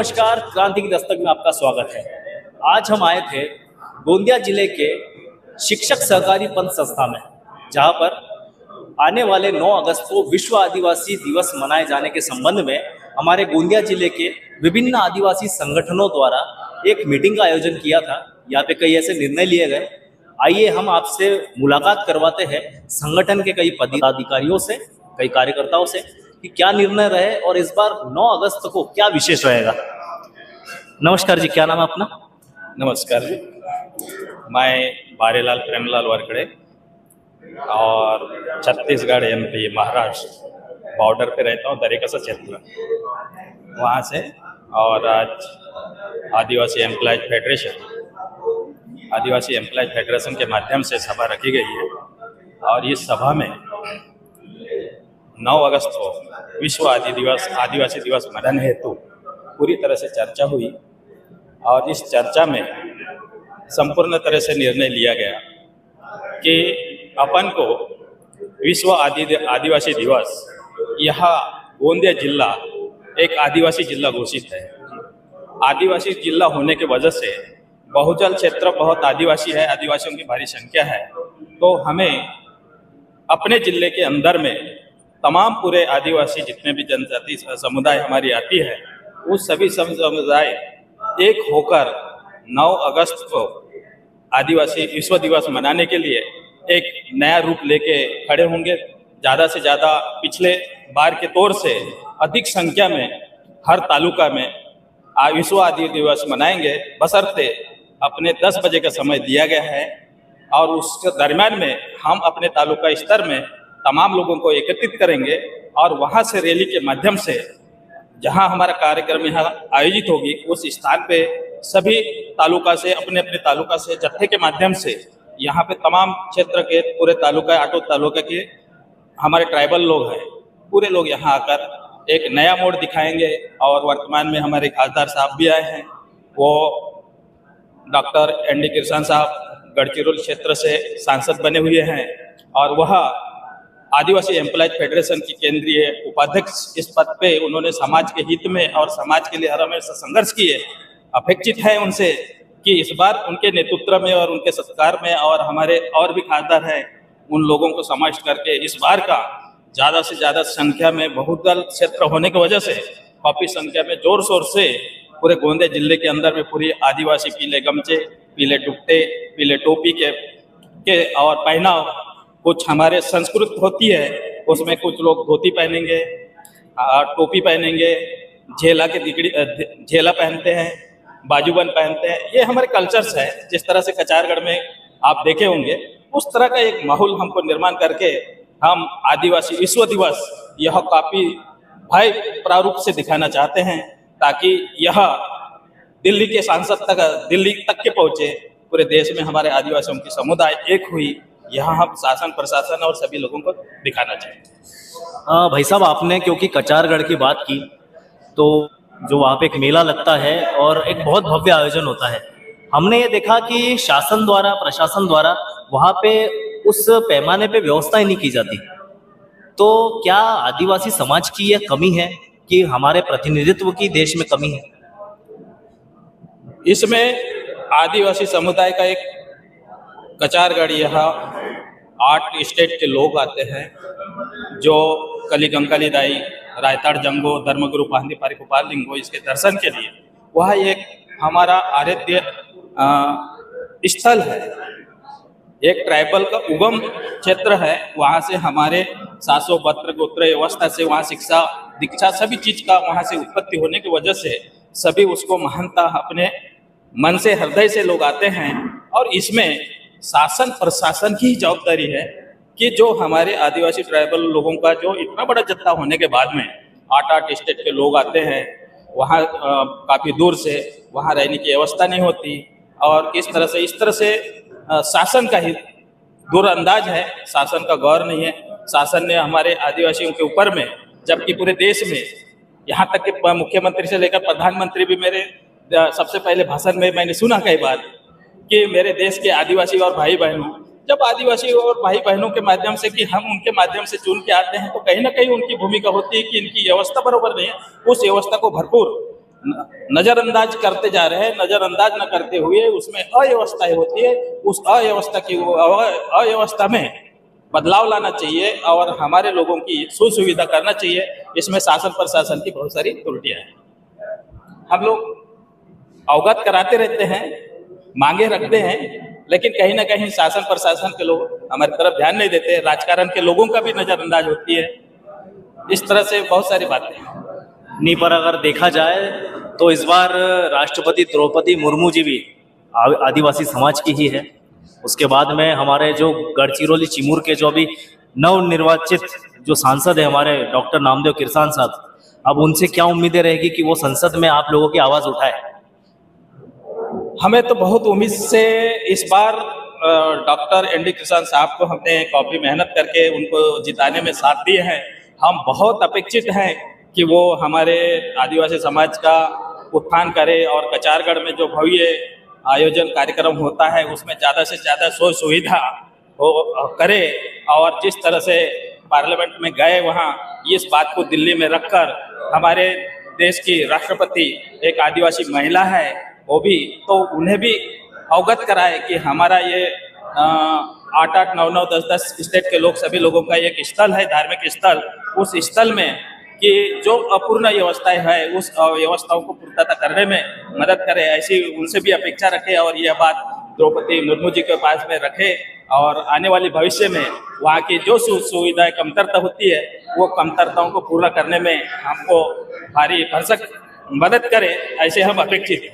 नमस्कार, क्रांति की दस्तक में आपका स्वागत है। आज हम आए थे गोंदिया जिले के शिक्षक सहकारी पंथ संस्था में, जहां पर आने वाले 9 अगस्त को विश्व आदिवासी दिवस मनाए जाने के संबंध में हमारे गोंदिया जिले के विभिन्न आदिवासी संगठनों द्वारा एक मीटिंग का आयोजन किया था। यहाँ पे कई ऐसे निर्णय लिए गए। आइए हम आपसे मुलाकात करवाते हैं संगठन के कई पदाधिकारियों से, कई कार्यकर्ताओं से कि क्या निर्णय रहे और इस बार 9 अगस्त को क्या विशेष रहेगा। नमस्कार जी, क्या नाम है अपना? नमस्कार जी, मैं बारेलाल प्रेमलाल वरकड़े और छत्तीसगढ़ MP महाराष्ट्र बॉर्डर पे रहता हूँ, दरेकसा क्षेत्र वहाँ से। और आज आदिवासी एम्प्लॉयज फेडरेशन के माध्यम से सभा रखी गई है और इस सभा में 9 अगस्त को विश्व आदिवासी दिवस मनाने हेतु पूरी तरह से चर्चा हुई और इस चर्चा में संपूर्ण तरह से निर्णय लिया गया कि अपन को विश्व आदिवासी दिवस, यह गोंदिया जिला एक आदिवासी जिला घोषित है। आदिवासी जिला होने की वजह से बहुजल क्षेत्र बहुत आदिवासी है, आदिवासियों की भारी संख्या है, तो हमें अपने जिले के अंदर में तमाम पूरे आदिवासी जितने भी जनजाति समुदाय हमारी आती है, वो सभी समुदाय एक होकर 9 अगस्त को आदिवासी विश्व दिवस मनाने के लिए एक नया रूप लेके खड़े होंगे। ज़्यादा से ज़्यादा पिछले बार के तौर से अधिक संख्या में हर तालुका में विश्व आदिवासी दिवस मनाएंगे, बशर्ते अपने 10 बजे का समय दिया गया है और उसके दरमियान में हम अपने तालुका स्तर में तमाम लोगों को एकत्रित करेंगे और वहाँ से रैली के माध्यम से जहाँ हमारा कार्यक्रम यहाँ आयोजित होगी उस स्थान पे सभी तालुका से अपने तालुका से जत्थे के माध्यम से यहाँ पे तमाम क्षेत्र के पूरे तालुका 8 तालुका के हमारे ट्राइबल लोग हैं, पूरे लोग यहाँ आकर एक नया मोड़ दिखाएंगे। और वर्तमान में हमारे खासदार साहब भी आए हैं, वो डॉक्टर ND किरसान साहब गढ़चिरौली क्षेत्र से सांसद बने हुए हैं और वह आदिवासी एम्प्लॉयज फेडरेशन की केंद्रीय उपाध्यक्ष इस पद पे उन्होंने समाज के हित में और समाज के लिए हर हमेशा संघर्ष किए। अपेक्षित है उनसे कि इस बार उनके नेतृत्व में और उनके सत्कार में और हमारे और भी खासदार हैं, उन लोगों को समाविष्ट करके इस बार का ज़्यादा से ज़्यादा संख्या में बहुदल क्षेत्र होने की वजह से काफ़ी संख्या में जोर शोर से पूरे गोंदिया जिले के अंदर में पूरी आदिवासी पीले गमछे, पीले दुपट्टे, पीले टोपी के और पहनाव कुछ हमारे संस्कृत होती है, उसमें कुछ लोग धोती पहनेंगे, टोपी पहनेंगे, झेला पहनते हैं, बाजूबंद पहनते हैं। ये हमारे कल्चर्स है। जिस तरह से कचारगढ़ में आप देखे होंगे उस तरह का एक माहौल हमको निर्माण करके हम आदिवासी विश्व दिवस यह काफ़ी भव्य प्रारूप से दिखाना चाहते हैं, ताकि यह दिल्ली के सांसद तक, दिल्ली तक के पहुँचे। पूरे देश में हमारे आदिवासियों की समुदाय एक हुई, यहाँ हम शासन प्रशासन और सभी लोगों को दिखाना चाहिए। भाई साहब, आपने क्योंकि कचारगढ़ की बात की, तो जो वहाँ पे एक मेला लगता है और एक बहुत भव्य आयोजन होता है, हमने ये देखा कि शासन द्वारा, प्रशासन द्वारा वहाँ पे उस पैमाने पे व्यवस्था ही नहीं की जाती। तो क्या आदिवासी समाज की यह कमी है कि हमारे प्रतिनिधित्व की देश में कमी है? इसमें आदिवासी समुदाय का एक कचारगढ़, यहाँ 8 स्टेट के लोग आते हैं जो कलिगंकाली दाई, रायताड़ जंगो, धर्मगुरु पांदी पारी गोपाल लिंगो, इसके दर्शन के लिए वह एक हमारा आराध्य स्थल है। एक ट्राइबल का उगम क्षेत्र है। वहाँ से हमारे सासो पत्र गोत्र व्यवस्था से वहाँ शिक्षा दीक्षा सभी चीज का वहाँ से उत्पत्ति होने की वजह से सभी उसको महानता अपने मन से, हृदय से लोग आते हैं। और इसमें शासन प्रशासन की जवाबदारी है कि जो हमारे आदिवासी ट्राइबल लोगों का जो इतना बड़ा जत्था होने के बाद में 8 स्टेट के लोग आते हैं, वहाँ काफ़ी दूर से, वहाँ रहने की व्यवस्था नहीं होती और इस तरह से शासन का ही दूरअंदाज है, शासन का गौर नहीं है। शासन ने हमारे आदिवासियों के ऊपर में, जबकि पूरे देश में यहाँ तक कि मुख्यमंत्री से लेकर प्रधानमंत्री भी मेरे सबसे पहले भाषण में मैंने सुना कई बार कि मेरे देश के आदिवासी और भाई बहनों, जब आदिवासी और भाई बहनों के माध्यम से कि हम उनके माध्यम से चुन के आते हैं, तो कहीं ना कहीं उनकी भूमिका होती है कि इनकी व्यवस्था बराबर नहीं है, उस व्यवस्था को भरपूर नजरअंदाज करते जा रहे हैं। नजरअंदाज न करते हुए उसमें अव्यवस्थाएं होती है, उस अव्यवस्था में बदलाव लाना चाहिए और हमारे लोगों की सुविधा करना चाहिए। इसमें शासन प्रशासन की बहुत सारी त्रुटियां हैं। हम लोग अवगत कराते रहते हैं, मांगे रखते हैं, लेकिन कहीं ना कहीं शासन प्रशासन के लोग हमारी तरफ ध्यान नहीं देते। राजकारण के लोगों का भी नजरअंदाज होती है। इस तरह से बहुत सारी बातें हैं। नहीं, पर अगर देखा जाए तो इस बार राष्ट्रपति द्रौपदी मुर्मू जी भी आदिवासी समाज की ही है। उसके बाद में हमारे जो गढ़चिरौली चिमूर के जो अभी नवनिर्वाचित जो सांसद है हमारे डॉक्टर नामदेव किरसान साहब, अब उनसे क्या उम्मीदें रहेगी कि वो संसद में आप लोगों की आवाज उठाए? हमें तो बहुत उम्मीद से इस बार डॉक्टर एन डी किरसान साहब को हमने काफी मेहनत करके उनको जिताने में साथ दिए हैं। हम बहुत अपेक्षित हैं कि वो हमारे आदिवासी समाज का उत्थान करे और कचारगढ़ में जो भव्य आयोजन कार्यक्रम होता है उसमें ज़्यादा से ज़्यादा सुविधा हो करे। और जिस तरह से पार्लियामेंट में गए वहाँ इस बात को दिल्ली में रखकर हमारे देश की राष्ट्रपति एक आदिवासी महिला है, वो भी तो उन्हें भी अवगत कराए कि हमारा ये 8-8, 9-9, 10-10 स्टेट के लोग, सभी लोगों का एक स्थल है, धार्मिक स्थल। उस स्थल में कि जो अपूर्ण व्यवस्थाएं है उस व्यवस्थाओं को पूर्णता करने में मदद करे, ऐसी उनसे भी अपेक्षा रखे और यह बात द्रौपदी मुर्मू जी के पास में रखे और आने वाले भविष्य में वहाँ की जो सुविधाएं कमतरता होती है वो कमतरताओं को पूरा करने में हमको भारी भरसक मदद करे, ऐसे हम अपेक्षित हैं।